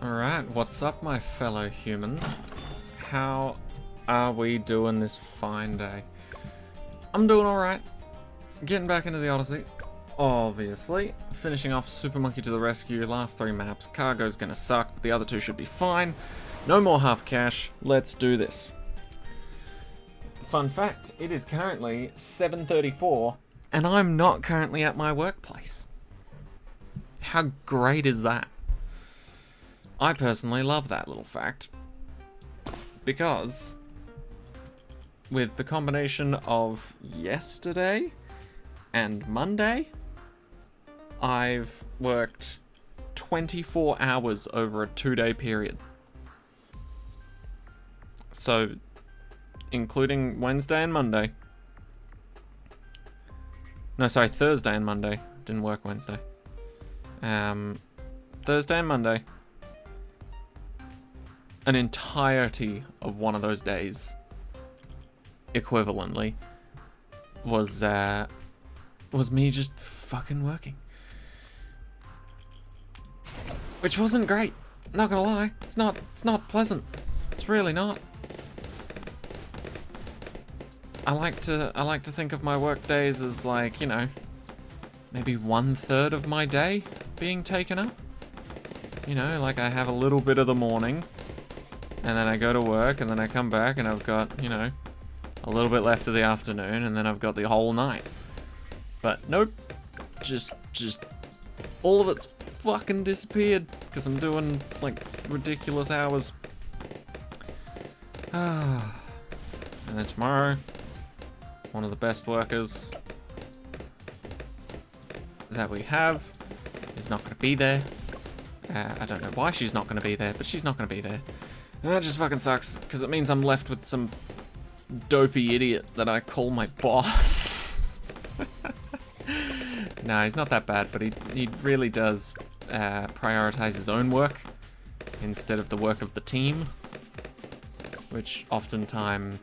Alright, what's up my fellow humans? How are we doing this fine day? I'm doing alright. Getting back into the Odyssey, obviously. Finishing off Super Monkey to the rescue, last 3 maps. Cargo's gonna suck, but the other 2 should be fine. No more half cash, let's do this. Fun fact, it is currently 7:34, and I'm not currently at my workplace. How great is that? I personally love that little fact, because with the combination of yesterday and Monday, I've worked 24 hours over a 2-day period. So, including Wednesday and Monday. No, sorry, Thursday and Monday. Didn't work Wednesday. Thursday and Monday. An entirety of one of those days, equivalently, was me just fucking working. Which wasn't great. Not gonna lie. It's not pleasant. It's really not. I like to think of my work days as like, you know, maybe 1/3 of my day being taken up. You know, like I have a little bit of the morning, and then I go to work, and then I come back, and I've got, you know, a little bit left of the afternoon, and then I've got the whole night. But nope, just all of it's fucking disappeared because I'm doing like ridiculous hours. And then tomorrow, one of the best workers that we have is not going to be there. I don't know why she's not going to be there, but she's not going to be there. And that just fucking sucks, because it means I'm left with some dopey idiot that I call my boss. Nah, he's not that bad, but he really does prioritize his own work instead of the work of the team, which oftentimes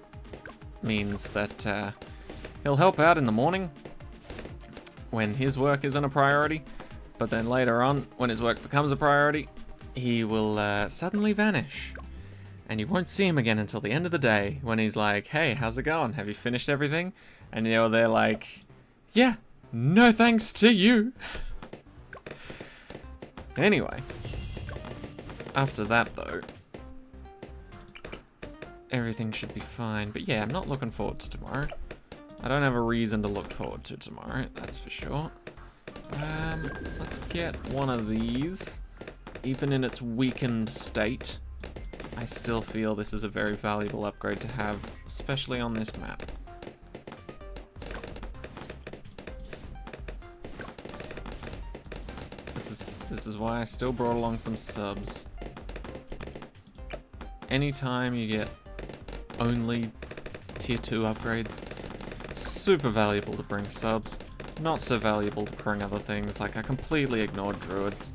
means that he'll help out in the morning when his work isn't a priority, but then later on, when his work becomes a priority, he will suddenly vanish. And you won't see him again until the end of the day, when he's like, hey, how's it going? Have you finished everything? And you know, they're like, yeah, no thanks to you. Anyway, after that though, everything should be fine. But yeah, I'm not looking forward to tomorrow. I don't have a reason to look forward to tomorrow, that's for sure. Let's get one of these. Even in its weakened state, I still feel this is a very valuable upgrade to have, especially on this map. This is why I still brought along some subs. Anytime you get only tier 2 upgrades, super valuable to bring subs. Not so valuable to bring other things. Like, I completely ignored druids.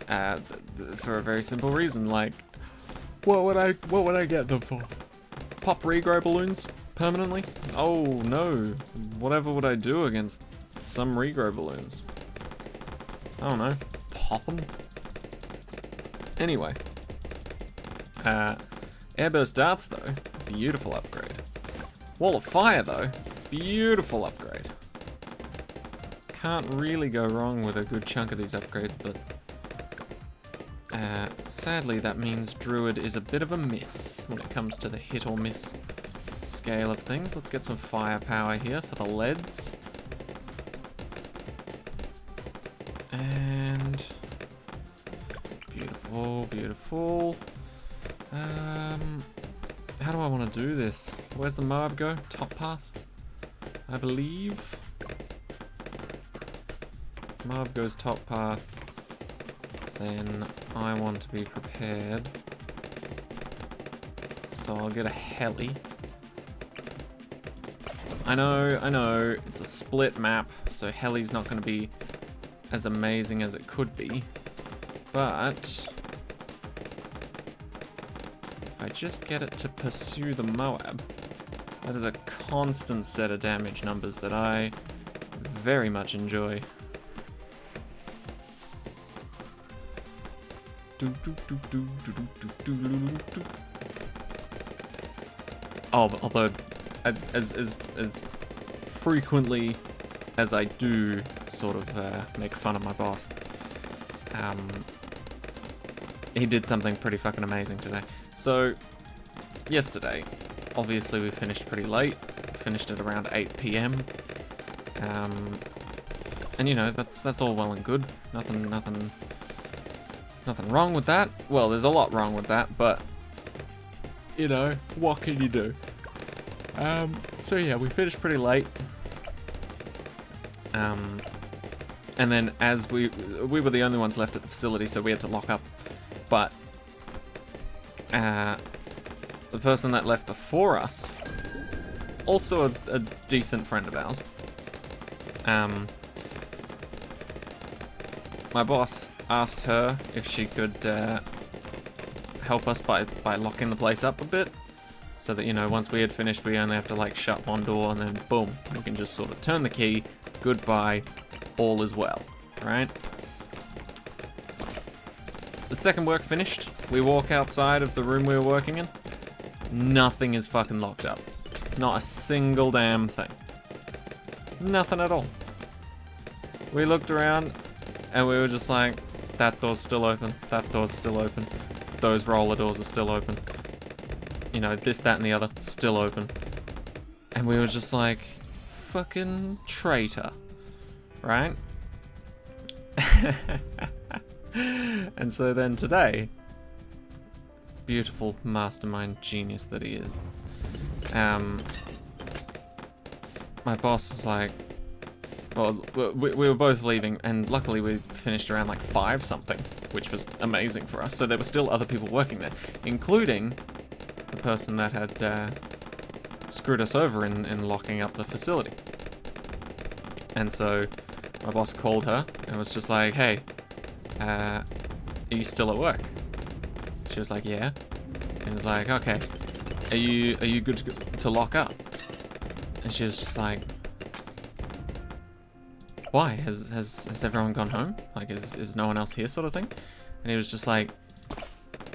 For a very simple reason, like, what would I get them for? Pop regrow balloons permanently? Oh no. Whatever would I do against some regrow balloons? I don't know. Pop them? Anyway. Airburst darts though, beautiful upgrade. Wall of fire though, beautiful upgrade. Can't really go wrong with a good chunk of these upgrades, but sadly that means Druid is a bit of a miss when it comes to the hit or miss scale of things. Let's get some firepower here for the leads. And beautiful, beautiful. How do I want to do this? Where's the Moab go? Top path, I believe. Moab goes top path. Then I want to be prepared. So I'll get a heli. I know, it's a split map, so heli's not going to be as amazing as it could be. But if I just get it to pursue the Moab, that is a constant set of damage numbers that I very much enjoy. Oh, although, as frequently as I do sort of make fun of my boss, he did something pretty fucking amazing today. So, yesterday, obviously we finished pretty late. Finished at around 8 PM. And you know, that's all well and good. Nothing wrong with that. Well, there's a lot wrong with that, but you know, what can you do? So yeah, we finished pretty late. And then as we were the only ones left at the facility, so we had to lock up. But the person that left before us, also a decent friend of ours, my boss asked her if she could help us by locking the place up a bit, so that, you know, once we had finished, we only have to like shut one door and then boom, we can just sort of turn the key, goodbye, all is well, right? The second work finished, we walk outside of the room we were working in. Nothing is fucking locked up. Not a single damn thing. Nothing at all. We looked around and we were just like, that door's still open, that door's still open, those roller doors are still open. You know, this, that, and the other, still open. And we were just like, fucking traitor, right? And so then today, beautiful mastermind genius that he is, my boss was like, well, we were both leaving, and luckily we finished around like 5 something, which was amazing for us. So there were still other people working there, including the person that had screwed us over in locking up the facility. And so my boss called her and was just like, hey, are you still at work? She was like, yeah. And he was like, okay, are you good to lock up? And she was just like, why? Has everyone gone home? Like, is no one else here, sort of thing? And he was just like,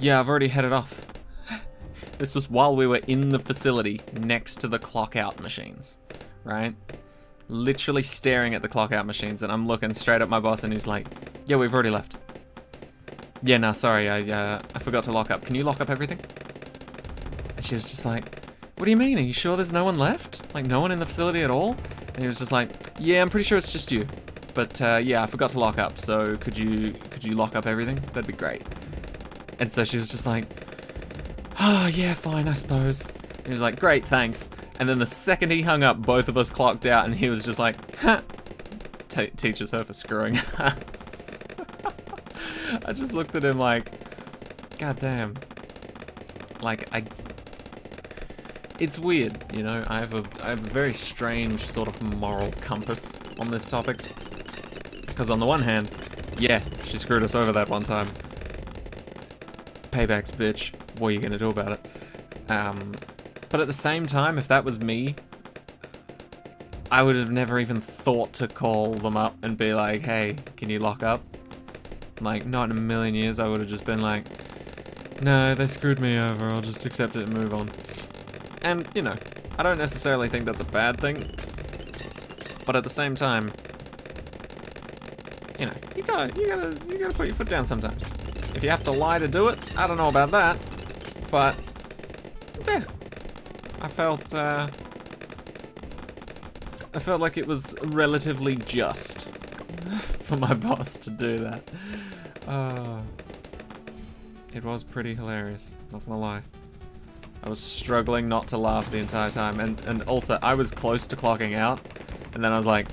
yeah, I've already headed off. This was while we were in the facility next to the clock out machines, right? Literally staring at the clock out machines, and I'm looking straight at my boss, and he's like, yeah, we've already left. Yeah, no, sorry, I forgot to lock up. Can you lock up everything? And she was just like, what do you mean? Are you sure there's no one left? Like, no one in the facility at all? And he was just like, yeah, I'm pretty sure it's just you. But yeah, I forgot to lock up, so could you lock up everything? That'd be great. And so she was just like, oh, yeah, fine, I suppose. And he was like, great, thanks. And then the second he hung up, both of us clocked out, and he was just like, ha! Teaches her for screwing us. I just looked at him like, god damn. Like, it's weird, you know, I have a very strange sort of moral compass on this topic. Because on the one hand, yeah, she screwed us over that one time. Payback's bitch, what are you gonna do about it? But at the same time, if that was me, I would have never even thought to call them up and be like, hey, can you lock up? Like, not in a million years, I would have just been like, no, they screwed me over, I'll just accept it and move on. And, you know, I don't necessarily think that's a bad thing, but at the same time, you know, you gotta put your foot down sometimes. If you have to lie to do it, I don't know about that, but, yeah, I felt like it was relatively just for my boss to do that. It was pretty hilarious, not gonna lie. I was struggling not to laugh the entire time, and also I was close to clocking out, and then I was like,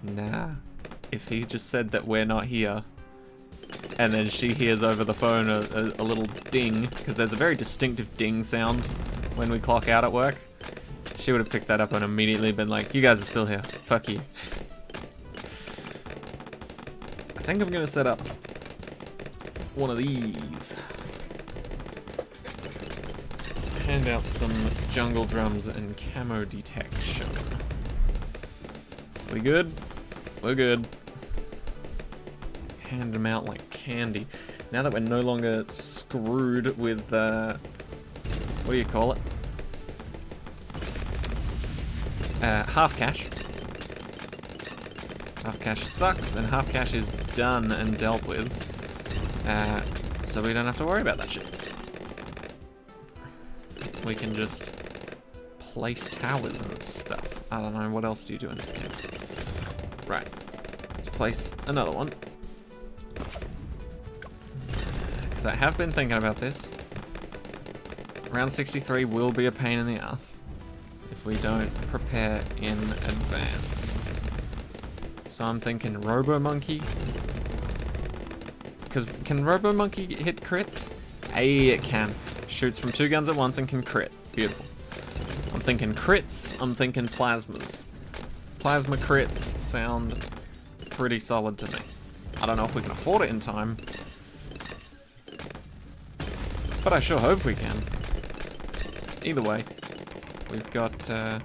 nah, if he just said that we're not here, and then she hears over the phone a little ding, because there's a very distinctive ding sound when we clock out at work, she would have picked that up and immediately been like, you guys are still here, fuck you. I think I'm gonna set up one of these. Hand out some jungle drums and camo detection. We good? We're good. Hand them out like candy. Now that we're no longer screwed with, what do you call it? Half cash. Half cash sucks, and half cash is done and dealt with. So we don't have to worry about that shit. We can just place towers and stuff. I don't know, what else do you do in this game? Right, let's place another one. Because I have been thinking about this. Round 63 will be a pain in the ass if we don't prepare in advance. So I'm thinking Robo Monkey. Because can Robo Monkey hit crits? Hey, it can. Shoots from 2 guns at once and can crit. Beautiful. I'm thinking crits, I'm thinking plasmas. Plasma crits sound pretty solid to me. I don't know if we can afford it in time, but I sure hope we can. Either way, we've got a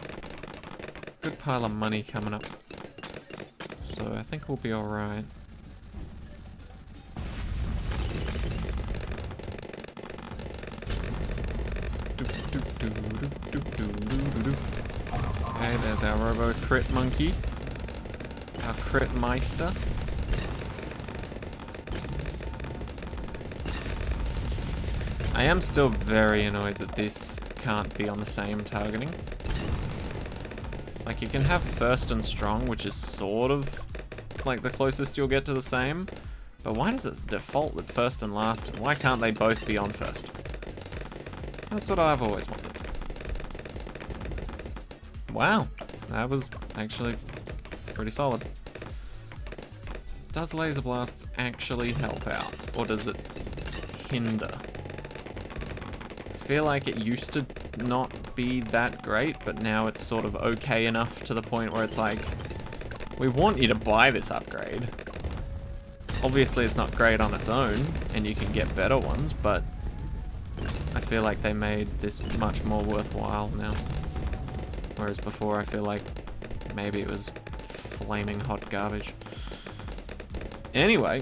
good pile of money coming up. So I think we'll be alright. Okay, there's our Robo Crit Monkey. Our Crit Meister. I am still very annoyed that this can't be on the same targeting. Like, you can have first and strong, which is sort of like the closest you'll get to the same. But why does it default with first and last? And why can't they both be on first? That's what I've always wanted. Wow, that was actually pretty solid. Does laser blasts actually help out, or does it hinder? I feel like it used to not be that great, but now it's sort of okay enough to the point where it's like, we want you to buy this upgrade. Obviously it's not great on its own, and you can get better ones, but I feel like they made this much more worthwhile now. Whereas before I feel like maybe it was flaming hot garbage. Anyway,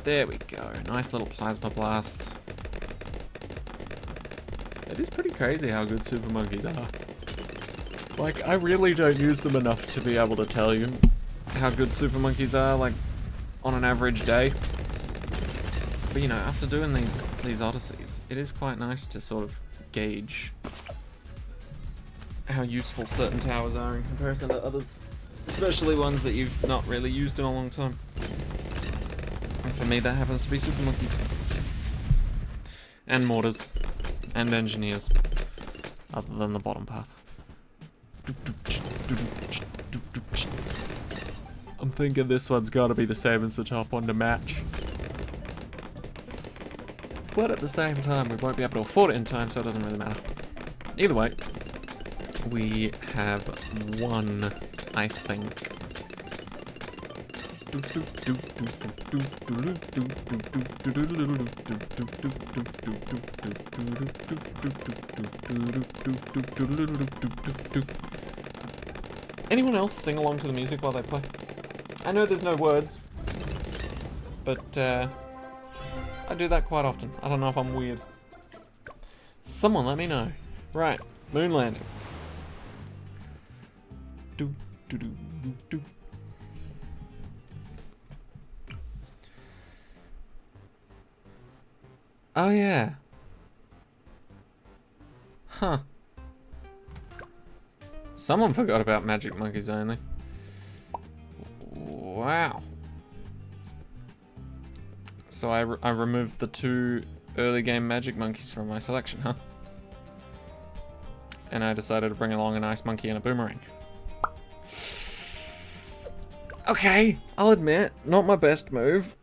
there we go. Nice little plasma blasts. It is pretty crazy how good super monkeys are. Like, I really don't use them enough to be able to tell you how good super monkeys are, like, on an average day. But you know, after doing these Odysseys, it is quite nice to sort of gauge how useful certain towers are in comparison to others. Especially ones that you've not really used in a long time. And for me, that happens to be super monkeys. And mortars. And engineers. Other than the bottom path. I'm thinking this one's gotta be the same as the top one to match. But at the same time, we won't be able to afford it in time, so it doesn't really matter. Either way, we have one, I think. Anyone else sing along to the music while they play? I know there's no words, but I do that quite often. I don't know if I'm weird. Someone let me know. Right, moon landing. Do do do do do. Oh yeah. Huh. Someone forgot about Magic Monkeys only. Wow. So I removed the 2 early game Magic Monkeys from my selection, huh? And I decided to bring along an Ice Monkey and a Boomerang. Okay, I'll admit, not my best move.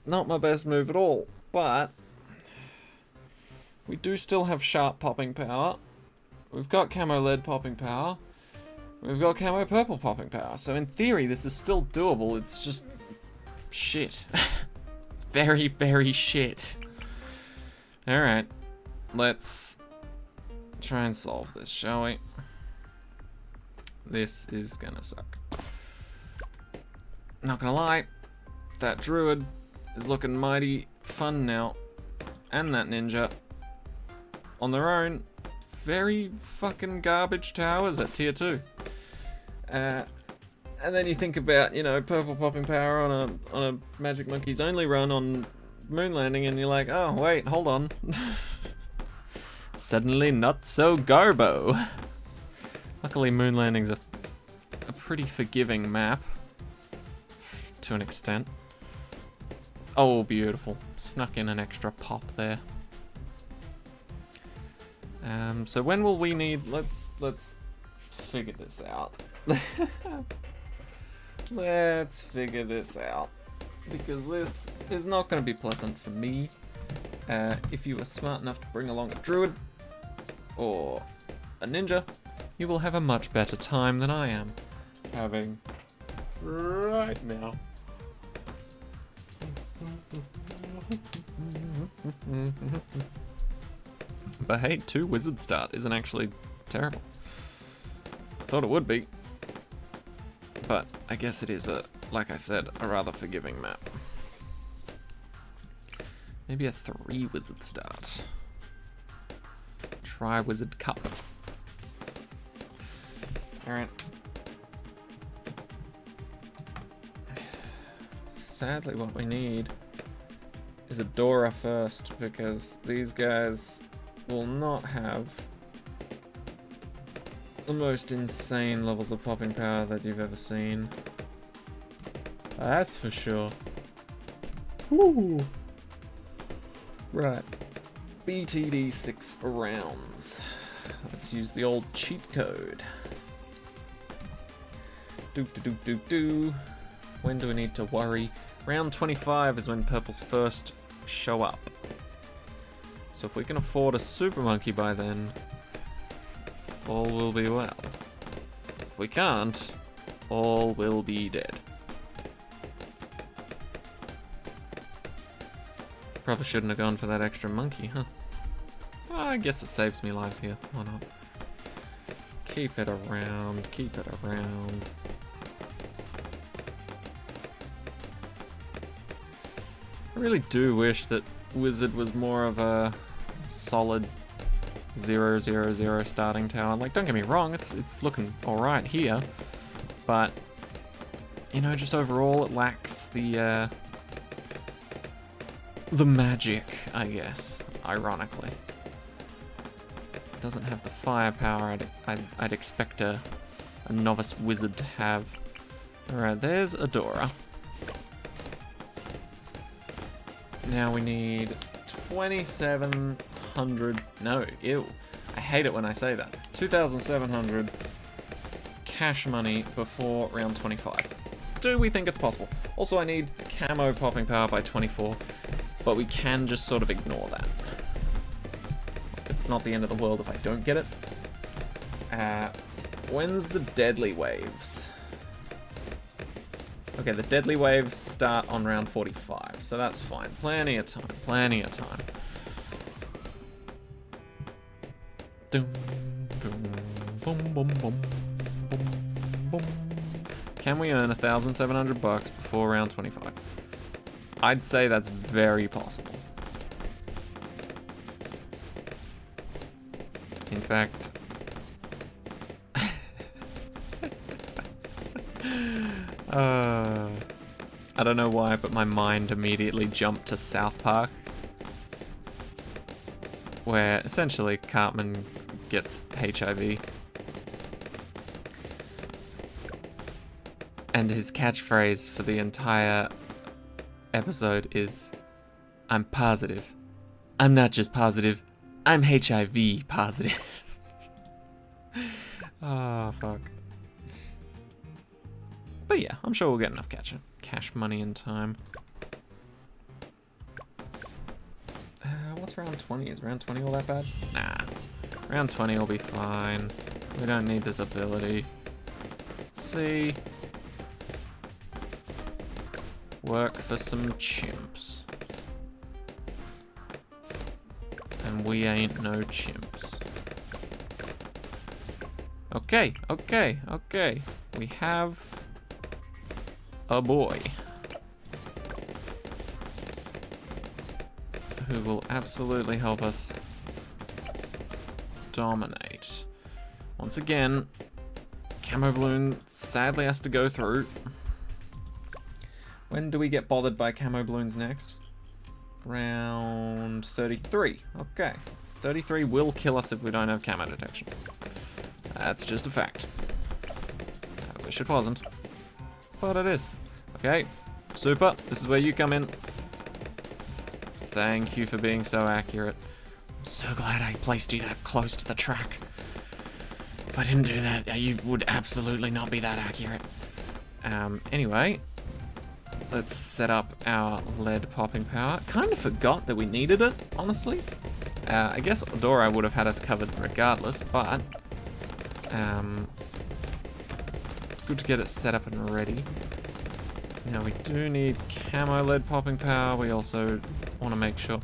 Not my best move at all, but we do still have sharp popping power. We've got camo lead popping power. We've got camo purple popping power. So in theory, this is still doable. It's just shit. It's very, very shit. Alright, let's try and solve this, shall we? This is gonna suck. Not gonna lie, that druid is looking mighty fun now. And that ninja. On their own, very fucking garbage towers at tier 2. And then you think about, you know, purple popping power on a Magic Monkey's only run on moon landing, and you're like, oh wait, hold on. Suddenly not so garbo. Luckily moon landing's a pretty forgiving map. To an extent. Oh, beautiful. Snuck in an extra pop there. So when will we need... Let's figure this out. Let's figure this out. Because this is not going to be pleasant for me. If you are smart enough to bring along a druid or a ninja, you will have a much better time than I am having right now. But hey, 2 wizard start isn't actually terrible. Thought it would be. But I guess it is, like I said, a rather forgiving map. Maybe a 3 wizard start. Try Wizard Cup. Alright. Sadly, what we need is a Dora first, because these guys will not have the most insane levels of popping power that you've ever seen. That's for sure. Woo! Right. BTD6 rounds. Let's use the old cheat code. When do we need to worry? Round 25 is when purples first show up. So if we can afford a super monkey by then, all will be well. If we can't, all will be dead. Probably shouldn't have gone for that extra monkey, huh? Well, I guess it saves me lives here. Why not? Keep it around, keep it around. I really do wish that Wizard was more of a solid 0-0-0 starting tower. Like, don't get me wrong, it's looking alright here, but you know, just overall it lacks the magic, I guess, ironically. It doesn't have the firepower I'd expect a novice wizard to have. Alright, there's Adora. Now we need 2,700, no, ew. I hate it when I say that. 2,700 cash money before round 25. Do we think it's possible? Also, I need camo popping power by 24, but we can just sort of ignore that. It's not the end of the world if I don't get it. When's the deadly waves? Okay, the deadly waves start on round 45, so that's fine. Plenty of time, plenty of time. Boom, boom, boom, boom, boom. Can we earn 1,700 bucks before round 25? I'd say that's very possible. In fact, I don't know why, but my mind immediately jumped to South Park, where essentially Cartman gets HIV. And his catchphrase for the entire episode is, "I'm positive. I'm not just positive, I'm HIV positive." Oh, fuck. But yeah, I'm sure we'll get enough cash money in time. What's round 20? Is round 20 all that bad? Nah. Round 20 will be fine. We don't need this ability. See? Work for some chimps. And we ain't no chimps. Okay, okay, okay. We have a boy. who will absolutely help us dominate. Once again, Camo Balloon sadly has to go through. When do we get bothered by Camo Balloons next? Round 33. Okay. 33 will kill us if we don't have camo detection. That's just a fact. I wish it wasn't, but it is. Okay, Super, this is where you come in. Thank you for being so accurate. I'm so glad I placed you that close to the track. If I didn't do that, you would absolutely not be that accurate. Anyway, let's set up our lead popping power. Kind of forgot that we needed it, honestly. I guess Dora would have had us covered regardless, but it's good to get it set up and ready. Now we do need camo lead popping power. We also want to make sure.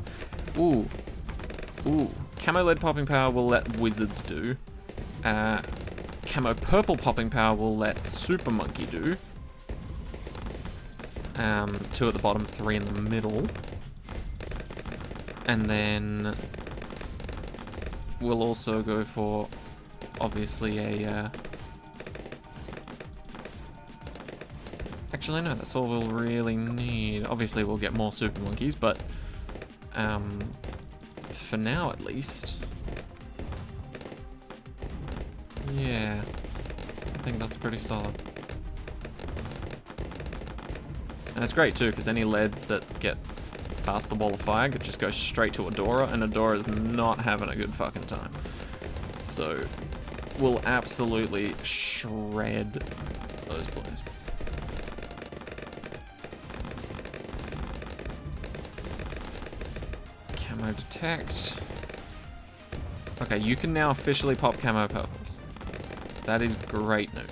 Ooh, camo lead popping power will let wizards do. Camo purple popping power will let Super Monkey do. 2 at the bottom, 3 in the middle. And then we'll also go for, obviously, a... Actually, no, that's all we'll really need. Obviously, we'll get more Super Monkeys, but for now, at least... Yeah, I think that's pretty solid. And it's great too, because any leads that get past the wall of fire could just go straight to Adora, and Adora's not having a good fucking time. So, we'll absolutely shred those balloons. Camo detect. Okay, you can now officially pop camo purples. That is great news.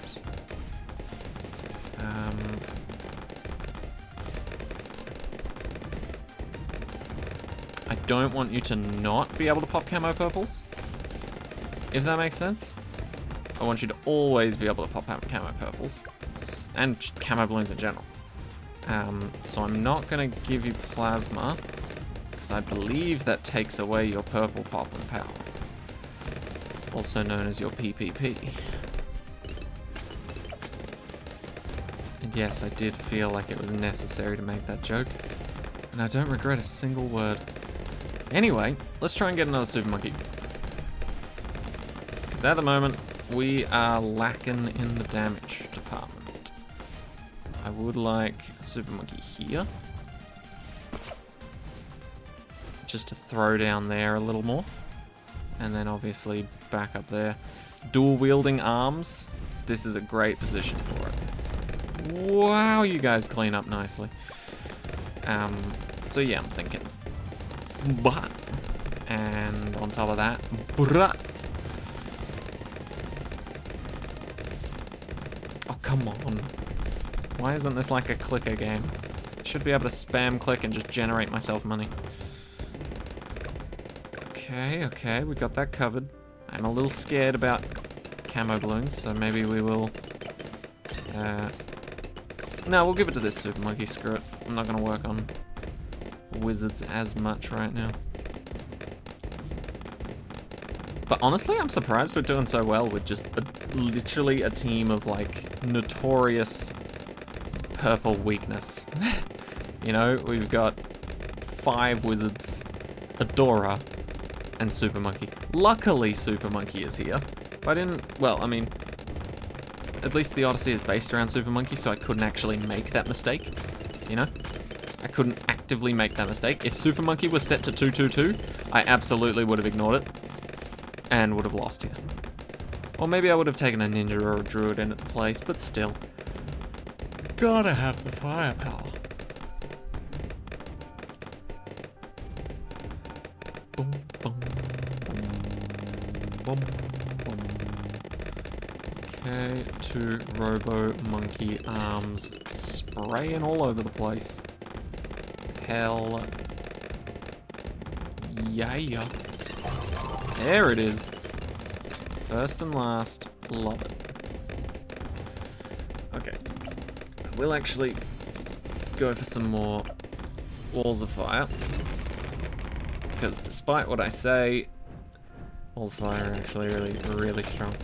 I don't want you to not be able to pop camo purples, if that makes sense. I want you to always be able to pop camo purples, and camo balloons in general. So I'm not going to give you plasma, because I believe that takes away your purple pop and power, also known as your PPP. And yes, I did feel like it was necessary to make that joke, and I don't regret a single word. Anyway, let's try and get another Super Monkey. Because at the moment, we are lacking in the damage department. I would like a Super Monkey here. Just to throw down there a little more. And then obviously back up there. Dual wielding arms. This is a great position for it. Wow, you guys clean up nicely. So yeah, I'm thinking. But, and on top of that, bruh. Oh, come on. Why isn't this like a clicker game? I should be able to spam click and just generate myself money. Okay, we got that covered. I'm a little scared about camo balloons, so maybe we will... No, we'll give it to this Super Monkey, screw it. I'm not gonna work on wizards as much right now. But honestly, I'm surprised we're doing so well with just literally a team of like notorious purple weakness. You know, we've got 5 wizards, Adora, and Super Monkey. Luckily, Super Monkey is here. If I didn't, well, I mean, at least the Odyssey is based around Super Monkey, so I couldn't actually make that mistake, you know? I couldn't actively make that mistake. If Super Monkey was set to 222, I absolutely would have ignored it and would have lost here. Or maybe I would have taken a ninja or a druid in its place, but still. Gotta have the firepower. Boom, boom, boom, boom, boom. Okay, 2 Robo Monkey arms spraying all over the place. Hell yeah. There it is. First and last. Love it. Okay. We'll actually go for some more walls of fire. because despite what I say, All's Fire are actually really strong.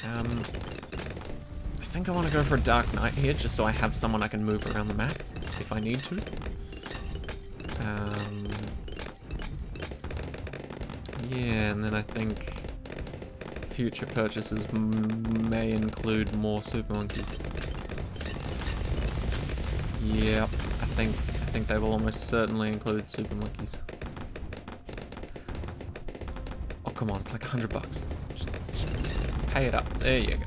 I think I want to go for a Dark Knight here, just so I have someone I can move around the map if I need to. Yeah, and then I think future purchases may include more Super Monkeys. Yep, I think they will almost certainly include Super Monkeys. Oh, come on, it's like $100. Just pay it up. There you go.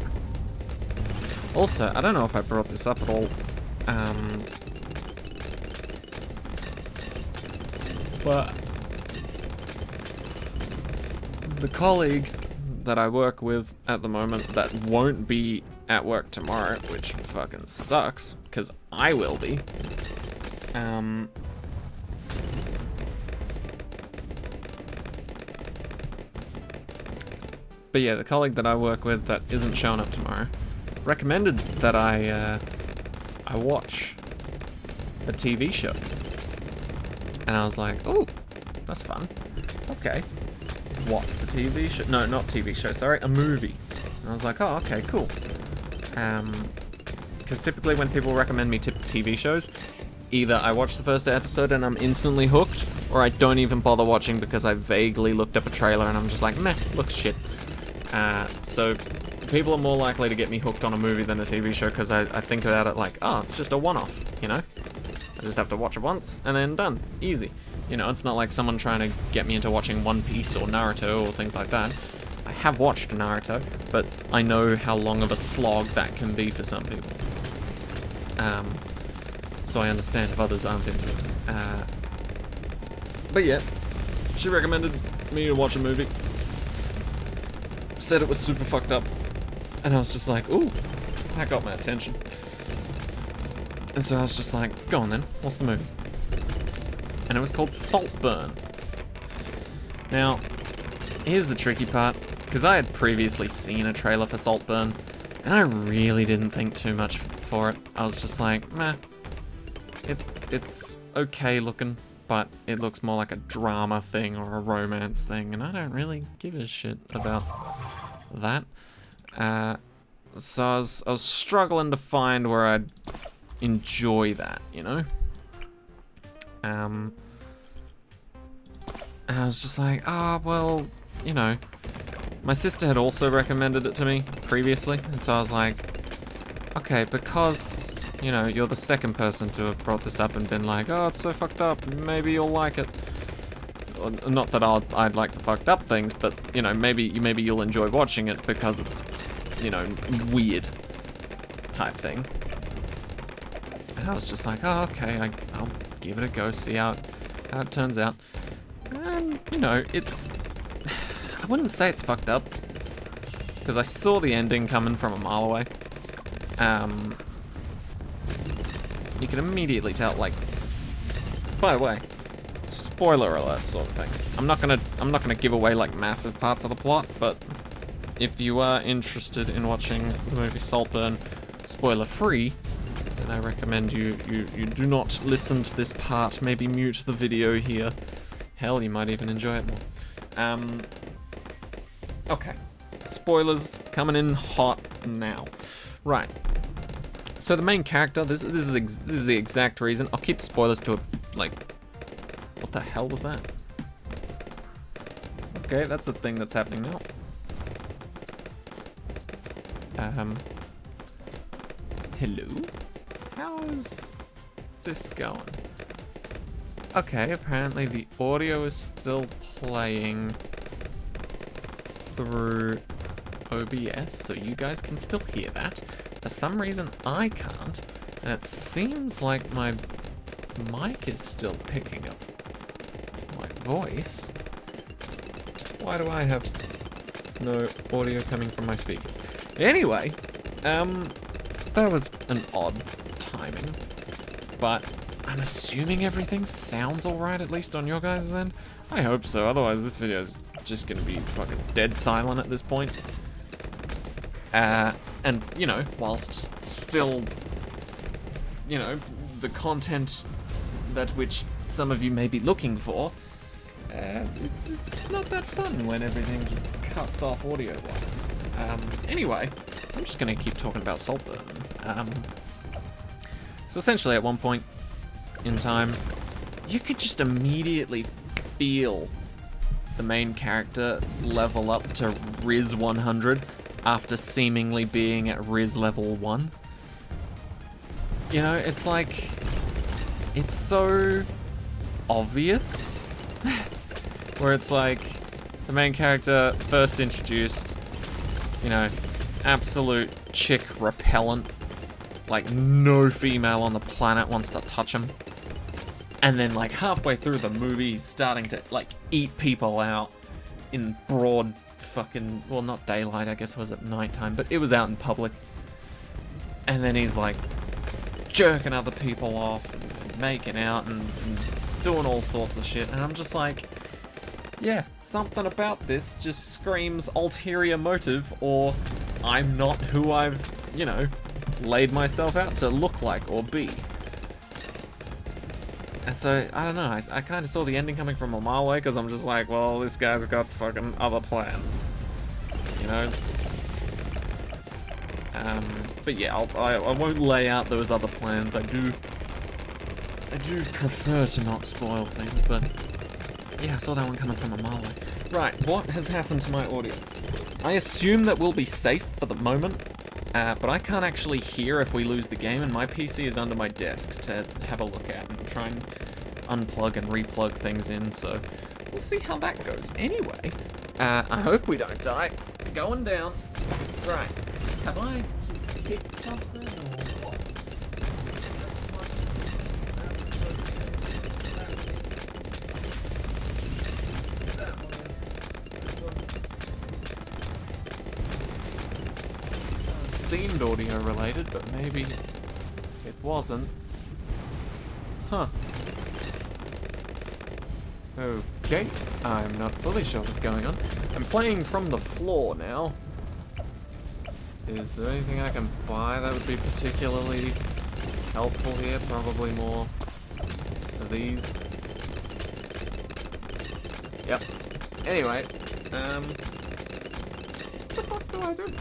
Also, I don't know if I brought this up at all. But the colleague that I work with at the moment that won't be at work tomorrow, which fucking sucks, because I will be. But yeah, the colleague that I work with that isn't showing up tomorrow recommended that I watch a TV show. And I was like, oh, that's fun. Okay. What's the TV show? No, not TV show, sorry, a movie. And I was like, oh, okay, cool. Because typically when people recommend me TV shows, either I watch the first episode and I'm instantly hooked, or I don't even bother watching because I vaguely looked up a trailer and I'm just like, meh, looks shit. So people are more likely to get me hooked on a movie than a TV show because I think about it like, oh, it's just a one-off, you know? I just have to watch it once and then done. Easy. You know, it's not like someone trying to get me into watching One Piece or Naruto or things like that. I have watched Naruto, but I know how long of a slog that can be for some people. So I understand if others aren't into it. But yeah, she recommended me to watch a movie. Said it was super fucked up. And I was just like, ooh, that got my attention. And so I was just like, go on then, what's the movie? And it was called Saltburn. Now, here's the tricky part, because I had previously seen a trailer for Saltburn, and I really didn't think too much for it. I was just like, meh, it's okay looking, but it looks more like a drama thing or a romance thing, and I don't really give a shit about that. So I was struggling to find where I'd enjoy that, you know? And I was just like, well, you know, my sister had also recommended it to me previously, and so I was like, okay, because, you know, you're the second person to have brought this up and been like, oh, it's so fucked up, maybe you'll like it. Not that I'd like the fucked up things, but, you know, maybe you'll enjoy watching it because it's, you know, weird type thing. And I was just like, oh, okay, I'll give it a go, see how it turns out. And, you know, it's... I wouldn't say it's fucked up, because I saw the ending coming from a mile away. You can immediately tell, like... By the way, spoiler alert sort of thing. I'm not gonna give away, like, massive parts of the plot, but if you are interested in watching the movie Saltburn spoiler-free, then I recommend you do not listen to this part. Maybe mute the video here. Hell, you might even enjoy it more. Okay. Spoilers coming in hot now. Right. So the main character, this is the exact reason. I'll keep the spoilers to like... What the hell was that? Okay, that's a thing that's happening now. Hello? How's this going? Okay, apparently the audio is still playing through OBS, so you guys can still hear that. For some reason, I can't, and it seems like my mic is still picking up my voice. Why do I have no audio coming from my speakers? Anyway, that was an odd timing, but I'm assuming everything sounds alright, at least on your guys' end. I hope so, otherwise this video is just gonna be fucking dead silent at this point. And, you know, whilst still, you know, the content that which some of you may be looking for, it's not that fun when everything just cuts off audio-wise. Anyway, I'm just gonna keep talking about Saltburn. So essentially at one point in time, you could just immediately feel the main character level up to Riz 100 after seemingly being at Riz level 1. You know, it's like, it's so obvious, where it's like, the main character first introduced, you know, absolute chick repellent, like no female on the planet wants to touch him. And then like halfway through the movie, he's starting to like eat people out in broad fucking, well, not daylight, I guess it was at nighttime, but it was out in public. And then he's like jerking other people off, and making out and doing all sorts of shit. And I'm just like, yeah, something about this just screams ulterior motive, or I'm not who I've, you know, laid myself out to look like or be. And so, I don't know, I kind of saw the ending coming from a mile away, because I'm just like, well, this guy's got fucking other plans, you know? But yeah, I won't lay out those other plans. I do prefer to not spoil things, but yeah, I saw that one coming from a mile away. Right, what has happened to my audio? I assume that we'll be safe for the moment, but I can't actually hear if we lose the game, and my PC is under my desk to have a look at and try and unplug and replug things in, so we'll see how that goes. Anyway, I hope we don't die. Going down. Right. Have I kicked something or what? Seemed audio related, but maybe it wasn't. Huh. Okay, I'm not fully sure what's going on. I'm playing from the floor now. Is there anything I can buy that would be particularly helpful here? Probably more of these. Yep. Anyway, what the fuck do I do?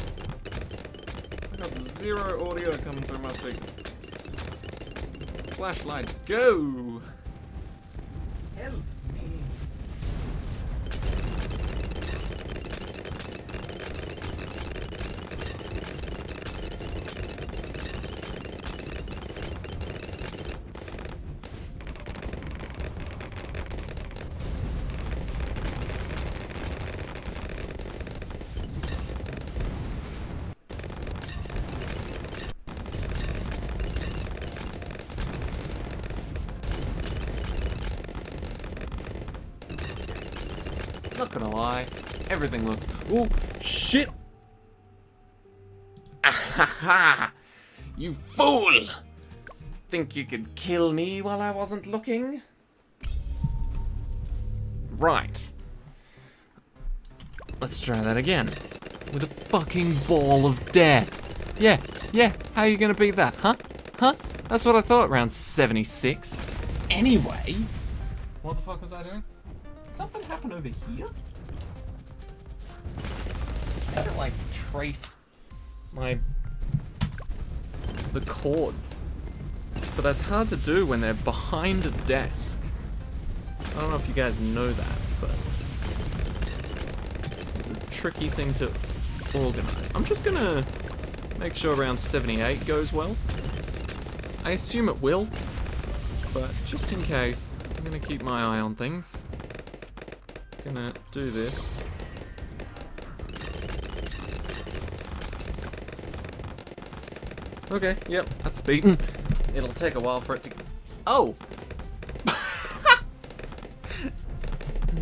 I got zero audio coming through my speakers. Flashlight, go! Help me. Not gonna lie, everything looks. Oh shit! Ahaha! You fool! Think you could kill me while I wasn't looking? Right. Let's try that again. With a fucking ball of death. Yeah, how are you gonna beat that, huh? Huh? That's what I thought, round 76. Anyway. What the fuck was I doing? Something happened over here? I had to like trace the chords. But that's hard to do when they're behind a desk. I don't know if you guys know that, but it's a tricky thing to organize. I'm just gonna make sure round 78 goes well. I assume it will, but just in case, I'm gonna keep my eye on things. Gonna do this. Okay, yep, that's beaten. It'll take a while for it to... Oh!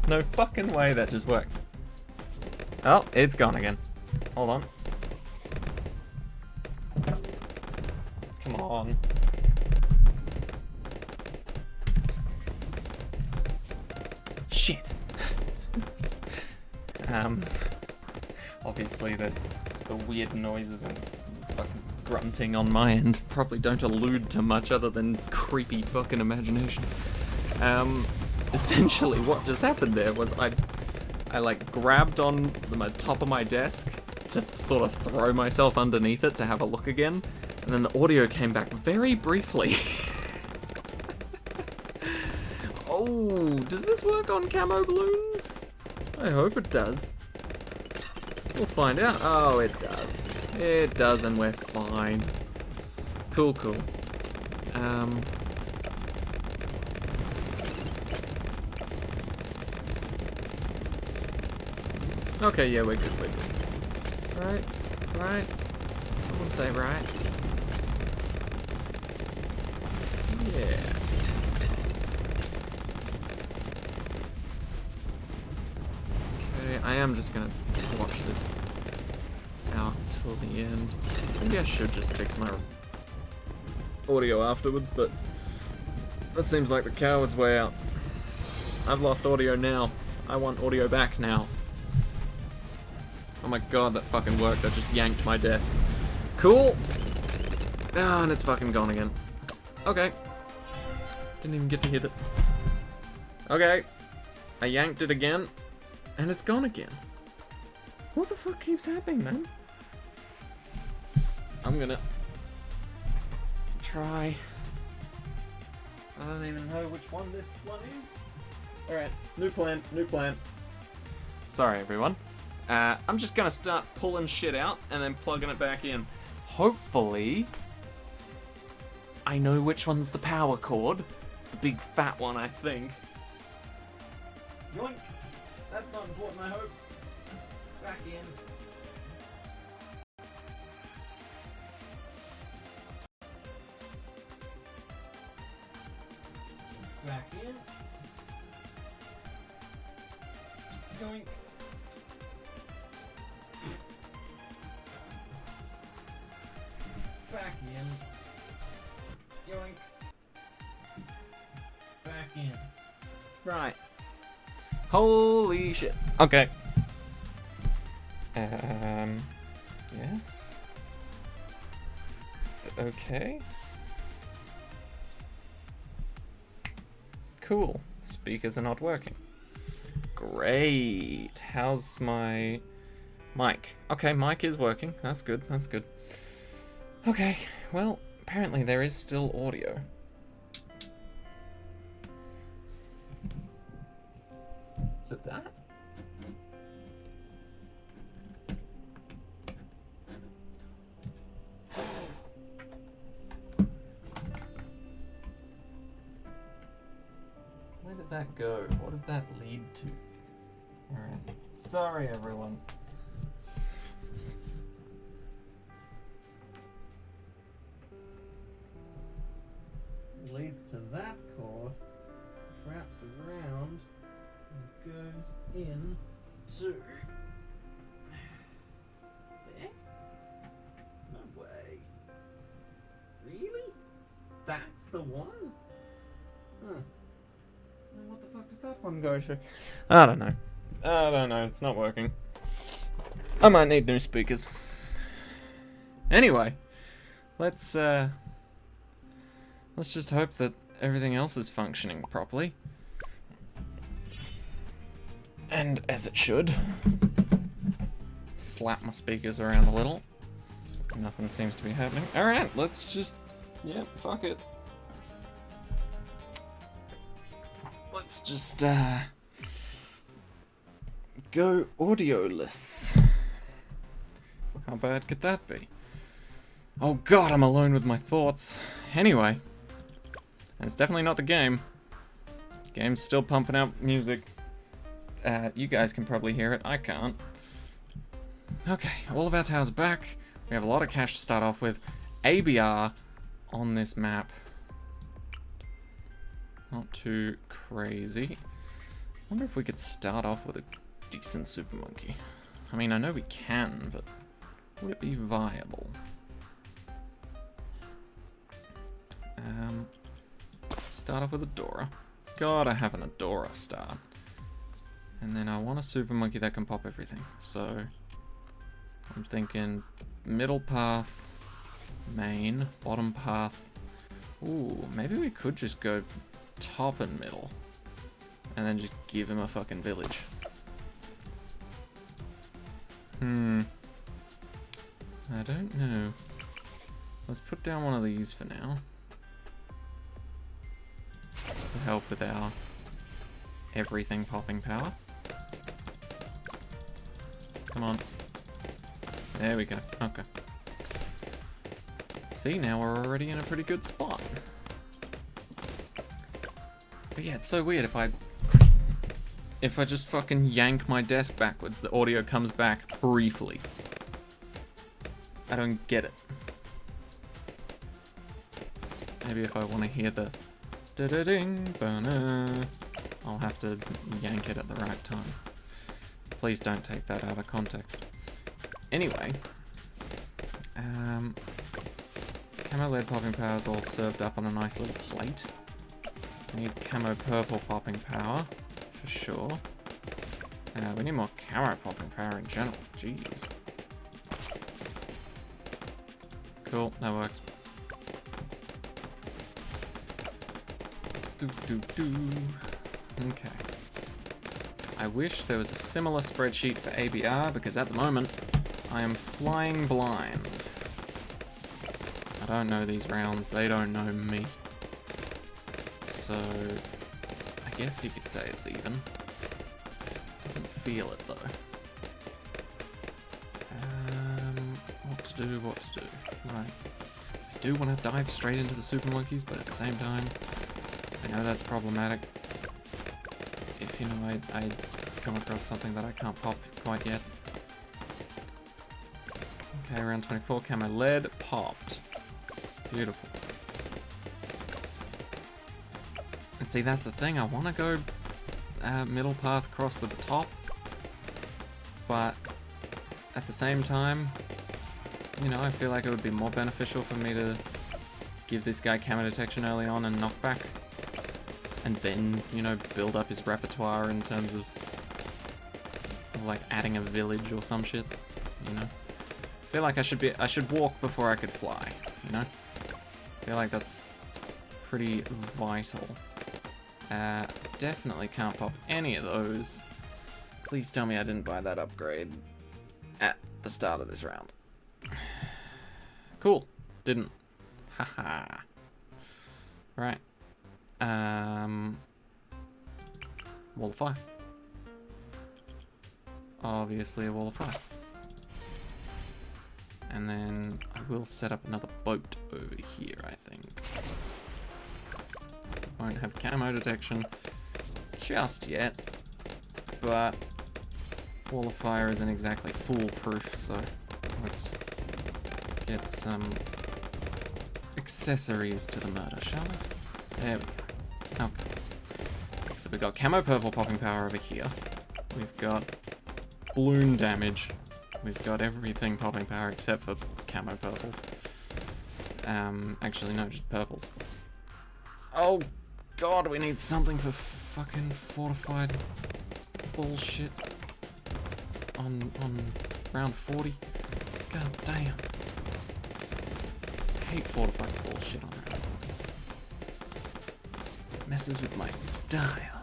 No fucking way that just worked. Oh, it's gone again. Hold on. Come on. Shit. Obviously the weird noises and fucking grunting on my end probably don't allude to much other than creepy fucking imaginations. essentially what just happened there was I like grabbed on the top of my desk to sort of throw myself underneath it to have a look again, and then the audio came back very briefly. Oh, does this work on camo balloons? I hope it does. We'll find out. Oh, it does. It does, and we're fine. Cool, cool. Okay, yeah, we're good, we're good. Right, right. I wouldn't say right. Yeah. Okay, I am just gonna watch this out till the end. Maybe I should just fix my audio afterwards, but that seems like the coward's way out. I've lost audio now. I want audio back now. Oh my god, that fucking worked. I just yanked my desk. Cool! Ah, and it's fucking gone again. Okay. Didn't even get to hit it. Okay. I yanked it again, and it's gone again. What the fuck keeps happening, man? I'm gonna try. I don't even know which one this one is. Alright, new plan, new plan. Sorry, everyone. I'm just gonna start pulling shit out and then plugging it back in. Hopefully, I know which one's the power cord. It's the big fat one, I think. Yoink! That's not important, I hope. Back in. Back in. Yoink. Back in. Yoink. Back in. Right. Holy shit. Okay. Yes. Okay. Cool. Speakers are not working. Great. How's my mic? Okay, mic is working. That's good. That's good. Okay, well, apparently there is still audio. Is it that? Where does that go? What does that lead to? Alright. Sorry, everyone. Leads to that cord, wraps around, and goes in to there? No way. Really? That's the one? Huh. So then what the fuck does that one go to? I don't know. I don't know. It's not working. I might need new speakers. Anyway, let's just hope that everything else is functioning properly. And as it should. Slap my speakers around a little. Nothing seems to be happening. Alright, let's just... yeah, fuck it. Let's just, go audioless. How bad could that be? Oh god, I'm alone with my thoughts. Anyway. And it's definitely not the game. The game's still pumping out music. You guys can probably hear it. I can't. Okay, all of our towers are back. We have a lot of cash to start off with. ABR on this map. Not too crazy. I wonder if we could start off with a decent super monkey. I mean, I know we can, but would it be viable? Start off with a Dora. Gotta have an Adora start. And then I want a super monkey that can pop everything. So I'm thinking middle path, main, bottom path. Ooh, maybe we could just go top and middle. And then just give him a fucking village. I don't know. Let's put down one of these for now. To help with our everything popping power. Come on. There we go. Okay. See, now we're already in a pretty good spot. But yeah, it's so weird if I just fucking yank my desk backwards, the audio comes back briefly. I don't get it. Maybe if I want to hear the da-da-ding, ba-na, I'll have to yank it at the right time. Please don't take that out of context. Anyway, camo lead popping power is all served up on a nice little plate. I need camo purple popping power, for sure. We need more camo popping power in general, jeez. Cool, that works. Okay. I wish there was a similar spreadsheet for ABR, because at the moment, I am flying blind. I don't know these rounds, they don't know me. So, I guess you could say it's even. Doesn't feel it though. What to do. Right. I do want to dive straight into the super monkeys, but at the same time, I know that's problematic. If, you know, I come across something that I can't pop quite yet. Okay, round 24, camo lead popped. Beautiful. And see, that's the thing, I want to go middle path across with the top, but at the same time, you know, I feel like it would be more beneficial for me to give this guy camo detection early on and knockback, and then, you know, build up his repertoire in terms of like adding a village or some shit, you know. I feel like I should walk before I could fly, you know. I feel like that's pretty vital. Definitely can't pop any of those. Please tell me I didn't buy that upgrade at the start of this round. Cool. Didn't. Haha. Right. Wall of fire. Obviously a wall of fire. And then I will set up another boat over here, I think. Won't have camo detection just yet, but wall of fire isn't exactly foolproof, so let's get some accessories to the murder, shall we? There we go. Okay. So we've got camo purple popping power over here. We've got balloon damage. We've got everything popping power except for camo purples. Actually no, just purples. Oh god, we need something for fucking fortified bullshit on round 40. God damn. I hate fortified bullshit on round 40. Messes with my style.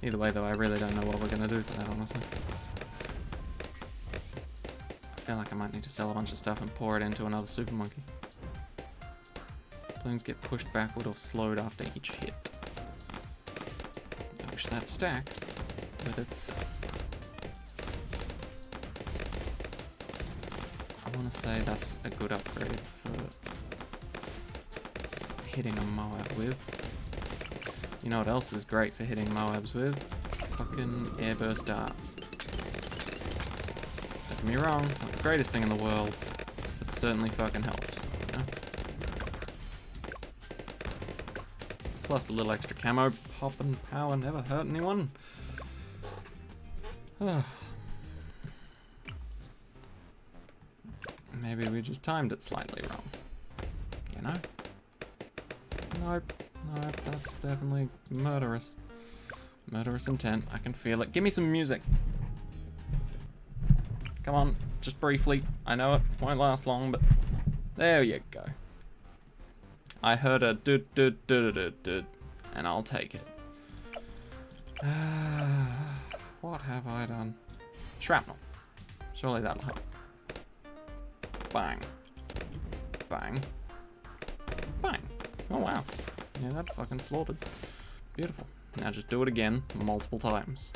Either way though, I really don't know what we're gonna do for that, honestly. I feel like I might need to sell a bunch of stuff and pour it into another super monkey. Balloons get pushed backward or slowed after each hit. I wish that stacked with itself. I want to say that's a good upgrade for hitting a Moab with. You know what else is great for hitting Moabs with? Fucking airburst darts. Don't get me wrong, not the greatest thing in the world, but certainly fucking helps, you know? Plus a little extra camo pop and power never hurt anyone. Maybe we just timed it slightly wrong, you know? Nope. Nope, that's definitely murderous. Murderous intent. I can feel it. Give me some music. Come on, just briefly. I know it won't last long, but there you go. I heard a do. and I'll take it. What have I done? Shrapnel. Surely that'll help. Bang. Bang. Bang. Oh wow. Yeah, that fucking slaughtered. Beautiful. Now just do it again, multiple times.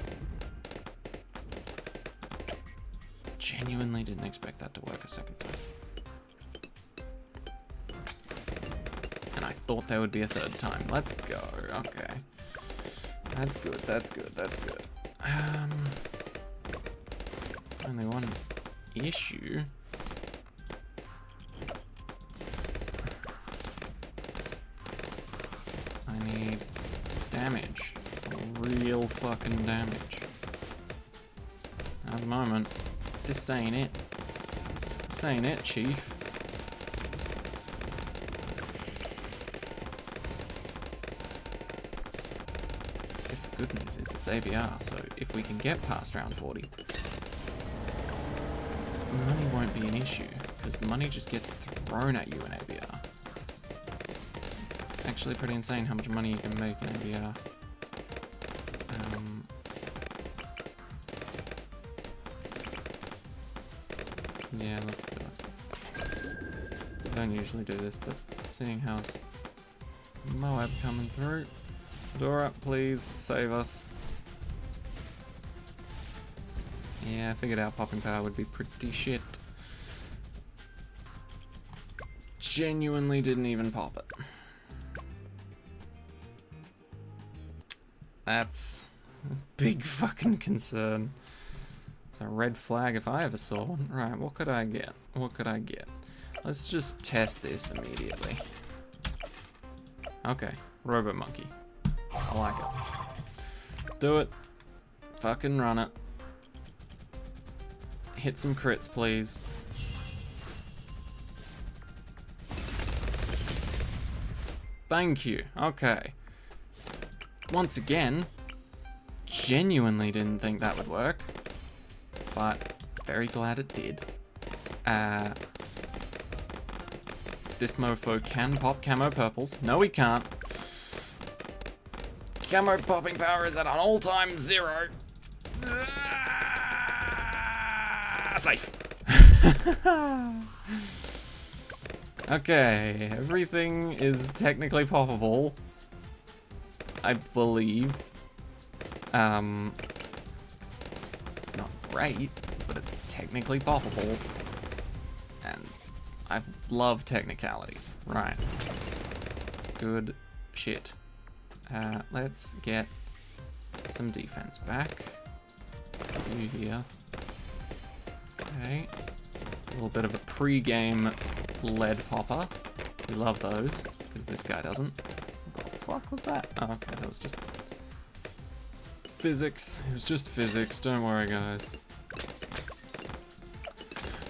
Genuinely didn't expect that to work a second time. And I thought there would be a third time. Let's go. Okay. That's good, that's good, that's good. Only one issue. I need damage. Real fucking damage. At the moment, this ain't it. This ain't it, Chief. I guess the good news is it's ABR, so if we can get past round 40, money won't be an issue, because money just gets thrown at you in ABR. It's actually pretty insane how much money you can make in ABR. Yeah, let's do it. I don't usually do this, but seeing how's Moab coming through. Dora, please save us. Yeah, I figured out popping power would be pretty shit. Genuinely didn't even pop it. That's a big fucking concern. It's a red flag if I ever saw one. Right, what could I get? What could I get? Let's just test this immediately. Okay, Robo Monkey. I like it. Do it. Fucking run it. Hit some crits, please. Thank you. Okay. Once again, genuinely didn't think that would work, but very glad it did. This mofo can pop camo purples. No, he can't. Camo popping power is at an all-time 0. Safe. Okay, everything is technically poppable, I believe. It's not great, but it's technically poppable. And I love technicalities. Right. Good shit. Let's get some defense back. You here. Okay. A little bit of a pre-game lead popper. We love those, because this guy doesn't. What the fuck was that? Oh, okay, that was just physics. It was just physics. Don't worry, guys.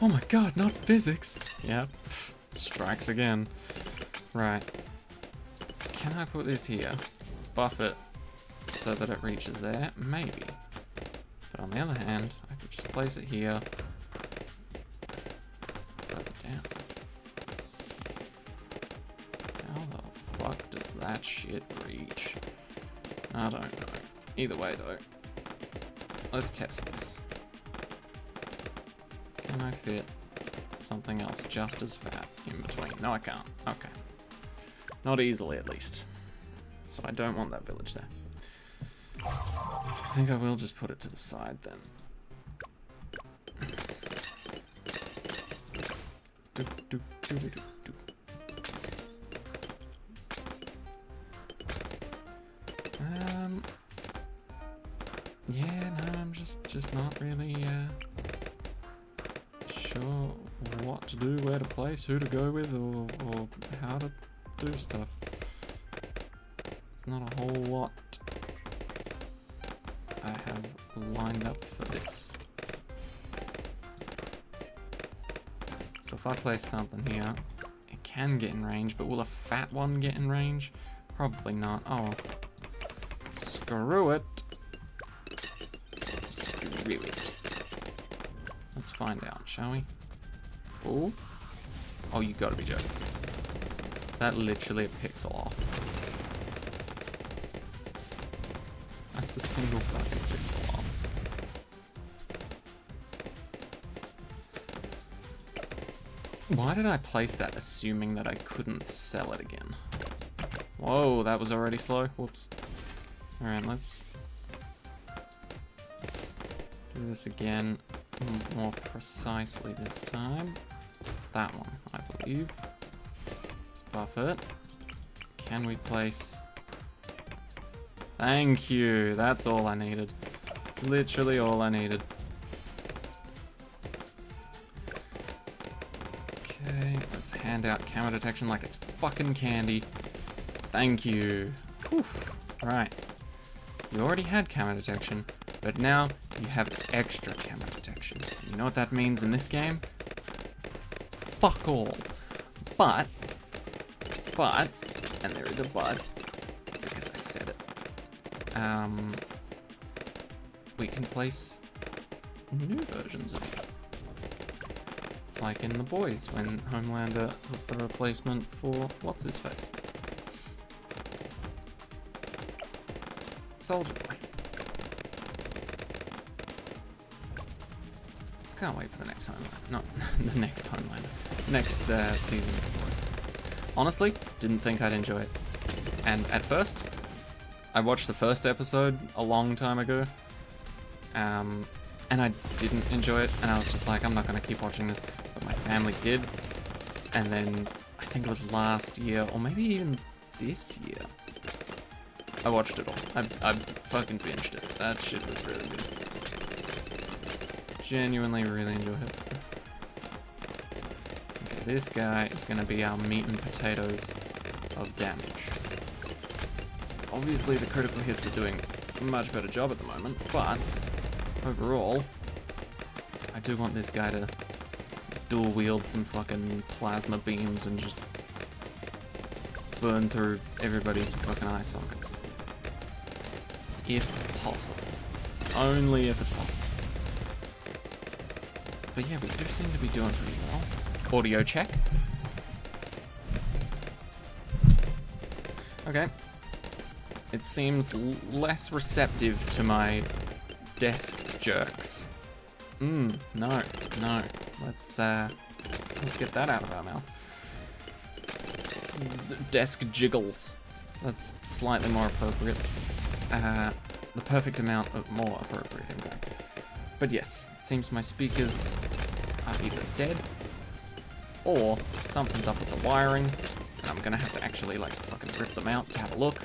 Oh my god, not physics. Yep. Strikes again. Right. Can I put this here? Buff it so that it reaches there? Maybe. But on the other hand, I could just place it here. Put it down. How the fuck does that shit reach? I don't know. Either way though. Let's test this. Can I fit something else just as fat in between? No, I can't. Okay. Not easily, at least. So I don't want that village there. I think I will just put it to the side then. Yeah, no, I'm just not really sure what to do, where to place, who to go with, or how to do stuff. There's not a whole lot I have lined up for this. So if I place something here, it can get in range, but will a fat one get in range? Probably not. Oh, screw it. Screw it. Let's find out, shall we? Oh, oh, you gotta be joking. Is that literally a pixel off? That's a single fucking pixel off. Why did I place that assuming that I couldn't sell it again? Whoa, that was already slow. Whoops. Alright, let's do this again more precisely this time. That one, I believe. Let's buff it. Can we place... Thank you, that's all I needed. It's literally all I needed. Okay, let's hand out camera detection like it's fucking candy. Thank you. Whew. Right. You already had camera detection, but now you have extra camera detection. You know what that means in this game? Fuck all. But, and there is a but, because I said it. We can place new versions of it. It's like in The Boys, when Homelander was the replacement for what's-his-face. Soldier Boy. Can't wait for the next Homelander. Not the next Homelander. Next season of The Boys. Honestly, didn't think I'd enjoy it. And at first, I watched the first episode a long time ago. And I didn't enjoy it, and I was just like, I'm not gonna keep watching this. But my family did. And then, I think it was last year, or maybe even this year, I watched it all. I fucking binged it. That shit was really good. Genuinely really enjoyed it. Okay, this guy is gonna be our meat and potatoes of damage. Obviously the critical hits are doing a much better job at the moment, but overall, I do want this guy to dual wield some fucking plasma beams and just burn through everybody's fucking eye sockets. If possible. Only if it's possible. But yeah, we do seem to be doing pretty well. Audio check. Okay. It seems less receptive to my desk jerks. No. Let's get that out of our mouths. Desk jiggles. That's slightly more appropriate. The perfect amount of more appropriate, in fact. But yes, it seems my speakers are either dead, or something's up with the wiring, and I'm gonna have to actually, like, fucking rip them out to have a look.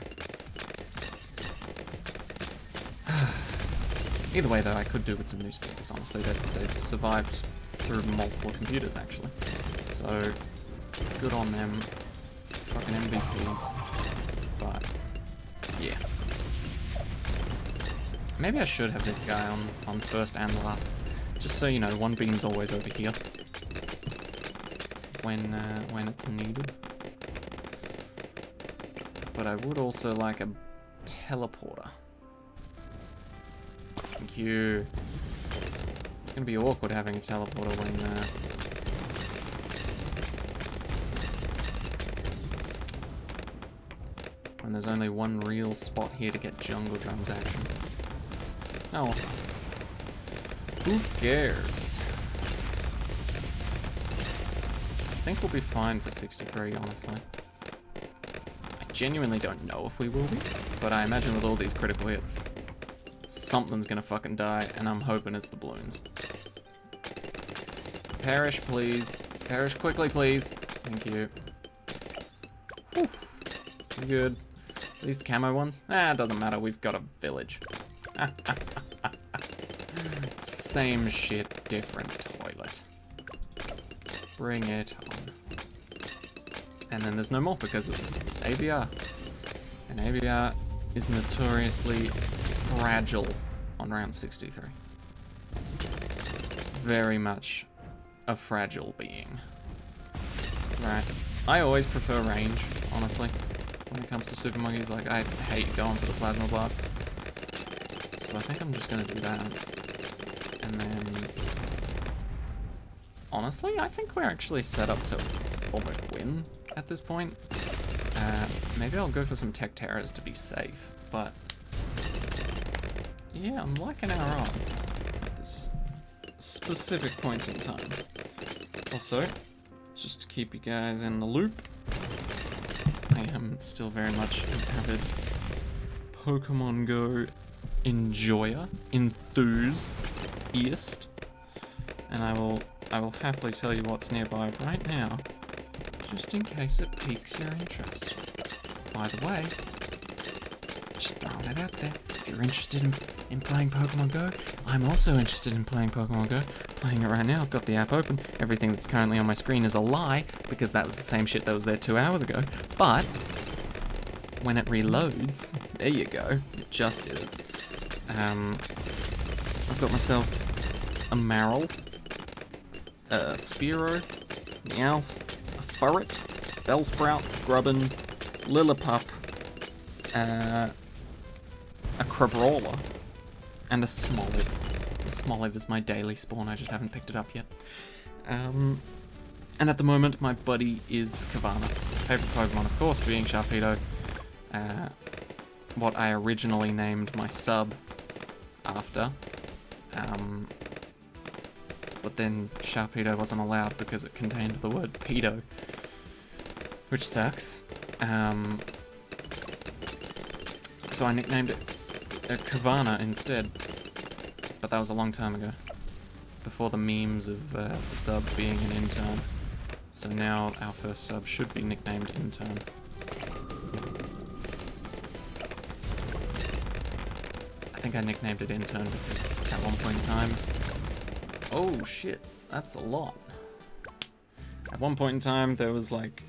Either way, though, I could do with some new speakers, honestly. They've survived through multiple computers, actually. So, good on them. Fucking MVPs. But, yeah. Maybe I should have this guy on first and the last. Just so you know, one beam's always over here. When it's needed. But I would also like a teleporter. Thank you. It's gonna be awkward having a teleporter when there's only one real spot here to get jungle drums action. Oh. Who cares? I think we'll be fine for 63, honestly. I genuinely don't know if we will be, but I imagine with all these critical hits, something's gonna fucking die, and I'm hoping it's the balloons. Perish, please. Perish quickly, please. Thank you. Whew. Good. These camo ones? It doesn't matter. We've got a village. Same shit, different toilet. Bring it on. And then there's no more because it's ABR. And ABR is notoriously fragile on round 63. Very much a fragile being. Right. I always prefer range, honestly. When it comes to super monkeys, like, I hate going for the plasma blasts. So I think I'm just gonna do that. And then... honestly, I think we're actually set up to almost win at this point. Maybe I'll go for some Tech Terrors to be safe, but... yeah, I'm liking our odds at this specific point in time. Also, just to keep you guys in the loop, I am still very much an avid Pokemon Go enjoyer, enthusiast, and I will happily tell you what's nearby right now, just in case it piques your interest. By the way, just throwing it out there, if you're interested in playing Pokemon Go, I'm also interested in playing Pokemon Go. Playing it right now, I've got the app open. Everything that's currently on my screen is a lie, because that was the same shit that was there 2 hours ago. But when it reloads, there you go, it just did it. I've got myself a Marill, a Spearow, Meowth, a Furret, Bellsprout, Grubbin, Lillipup, a Crabrawler, and a Smoliv. The Smoliv is my daily spawn, I just haven't picked it up yet. And at the moment, my buddy is Kavana. Favorite Pokemon, of course, being Sharpedo. What I originally named my sub after. But then Sharpedo wasn't allowed because it contained the word pedo, which sucks. So I nicknamed it Kavana instead, but that was a long time ago, before the memes of the sub being an intern. So now our first sub should be nicknamed Intern. I think I nicknamed it Intern because at one point in time... Oh shit, that's a lot. At one point in time there was like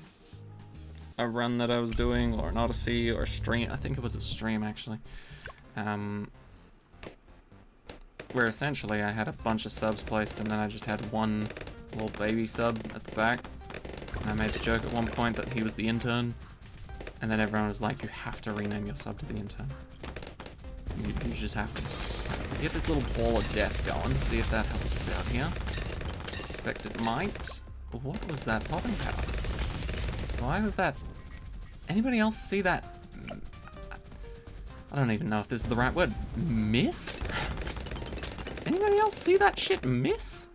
a run that I was doing, or an Odyssey, or a stream. I think it was a stream actually. Where essentially I had a bunch of subs placed and then I just had one little baby sub at the back. And I made the joke at one point that he was the intern. And then everyone was like, you have to rename your sub to the intern. You just have to. Get this little ball of death going, see if that helps us out here. I suspect it might. What was that popping power? Why was that? Anybody else see that? I don't even know if this is the right word. Miss? Anybody else see that shit miss?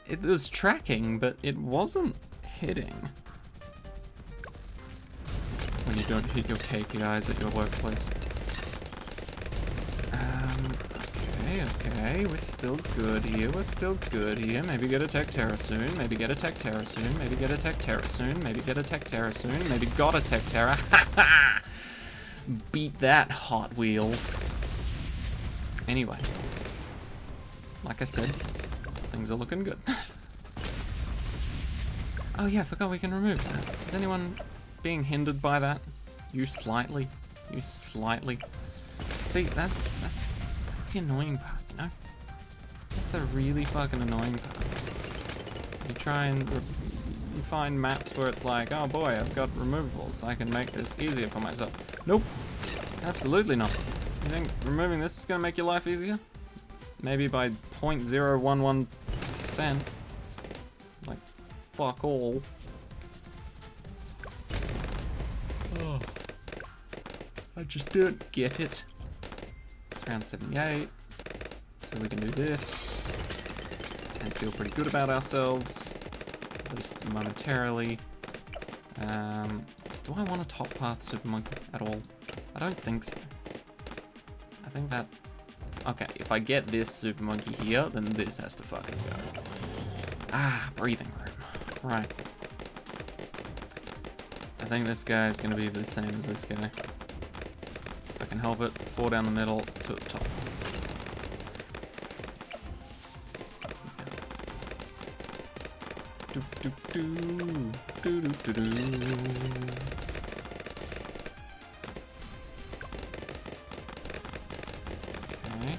It was tracking, but it wasn't hitting. When you don't hit your KPIs at your workplace. Okay, we're still good here, Maybe get a Tech Terra soon, maybe get a Tech Terra soon, maybe get a Tech Terra soon, maybe get a Tech Terra soon, maybe got a Tech Terra. Ha ha! Beat that, Hot Wheels. Anyway, like I said, things are looking good. Oh yeah, I forgot we can remove that. Is anyone being hindered by that? You slightly. See, that's the annoying part, you know? That's the really fucking annoying part. You try and you find maps where it's like, oh boy, I've got removables, I can make this easier for myself. Nope, absolutely not. You think removing this is gonna make your life easier? Maybe by 0.011%. Like, fuck all. Oh, I just don't get it. It's round 78, so we can do this and feel pretty good about ourselves, at least momentarily. Do I want a top path Super Monkey at all? I don't think so. I think that... Okay, if I get this Super Monkey here, then this has to fucking go. Ah, breathing room. Right. I think this guy is going to be the same as this guy. If I can help it, 4 down the middle to the top. Do, do, do, do, do, do, do. Okay.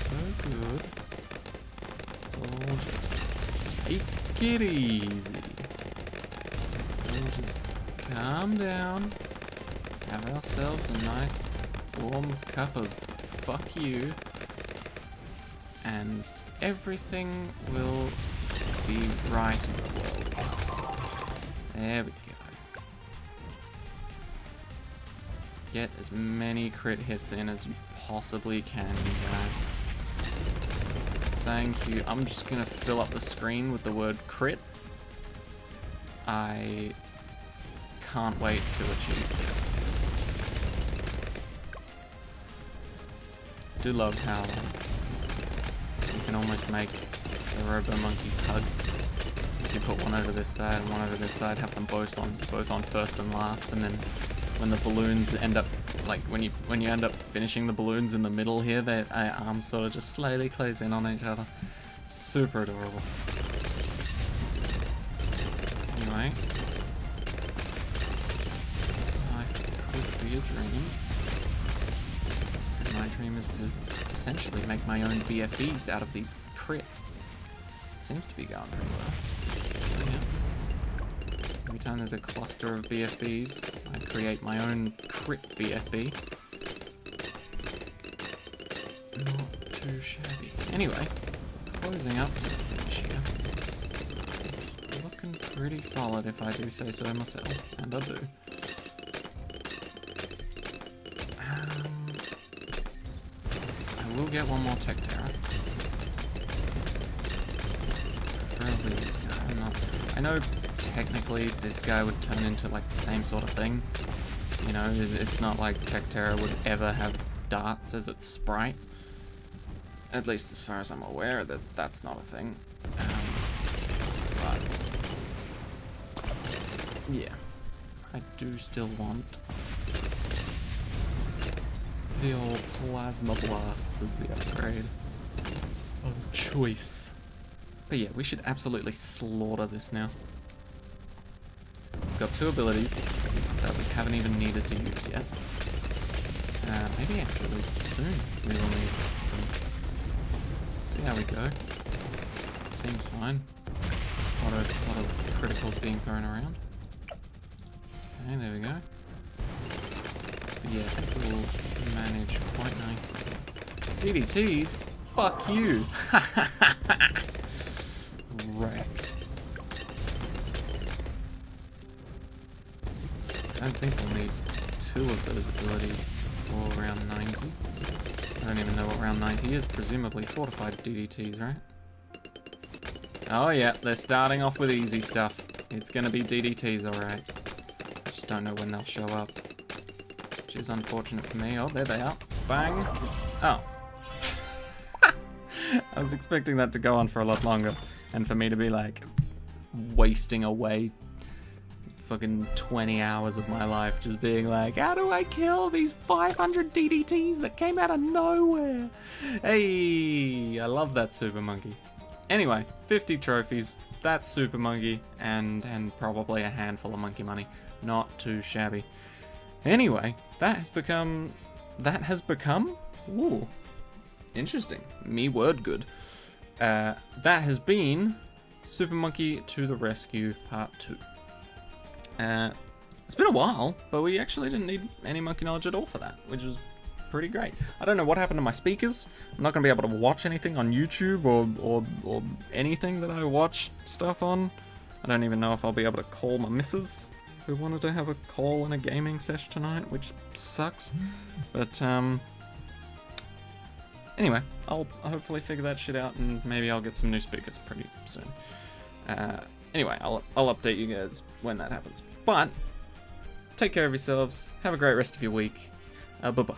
So good. So just take it easy. We'll just calm down. Have ourselves a nice warm cup of fuck you. And everything will be right in the world. There we go. Get as many crit hits in as you possibly can, you guys. Thank you. I'm just gonna fill up the screen with the word crit. I can't wait to achieve this. Do love how you can almost make the Robo Monkeys hug. If you put one over this side and one over this side, have them both on first and last, and then when the balloons end up, like when you end up finishing the balloons in the middle here, their arms sort of just slowly close in on each other. Super adorable. Anyway, life could be a dream. And my dream is to essentially make my own BFBs out of these crits. Seems to be going pretty well. So, yeah. Every time there's a cluster of BFBs, I create my own crit BFB. Not too shabby. Anyway, closing up to the finish here. It's looking pretty solid if I do say so myself, and I do. I will get one more Tech Terror. Preferably this guy. I know technically this guy would turn into like the same sort of thing. You know, it's not like Tech Terror would ever have darts as its sprite. At least as far as I'm aware, that's not a thing. But yeah, I do still want the old Plasma Blasts as the upgrade of choice. But yeah, we should absolutely slaughter this now. We've got two abilities that we haven't even needed to use yet. Maybe actually soon we will need them. See how we go. Seems fine. A lot of criticals being thrown around. Okay, there we go. But yeah, I think we'll manage quite nicely. DDTs? Fuck you! Wrecked. I don't think we'll need two of those abilities for round 90. I don't even know what round 90 is. Presumably fortified DDTs, right? Oh yeah, they're starting off with easy stuff. It's gonna be DDTs, alright. Just don't know when they'll show up. Which is unfortunate for me. Oh, there they are. Bang! Oh. I was expecting that to go on for a lot longer. And for me to be like, wasting away fucking 20 hours of my life just being like, how do I kill these 500 DDTs that came out of nowhere? Hey, I love that Super Monkey. Anyway, 50 trophies, that's Super Monkey, and probably a handful of monkey money. Not too shabby. Anyway, that has become, ooh, interesting. Me word good. That has been Super Monkey to the Rescue Part 2. It's been a while, but we actually didn't need any monkey knowledge at all for that, which was pretty great. I don't know what happened to my speakers. I'm not going to be able to watch anything on YouTube or anything that I watch stuff on. I don't even know if I'll be able to call my missus, who wanted to have a call and a gaming sesh tonight, which sucks. But, anyway, I'll hopefully figure that shit out, and maybe I'll get some new speakers pretty soon. Anyway, I'll update you guys when that happens. But, take care of yourselves, have a great rest of your week, bye-bye.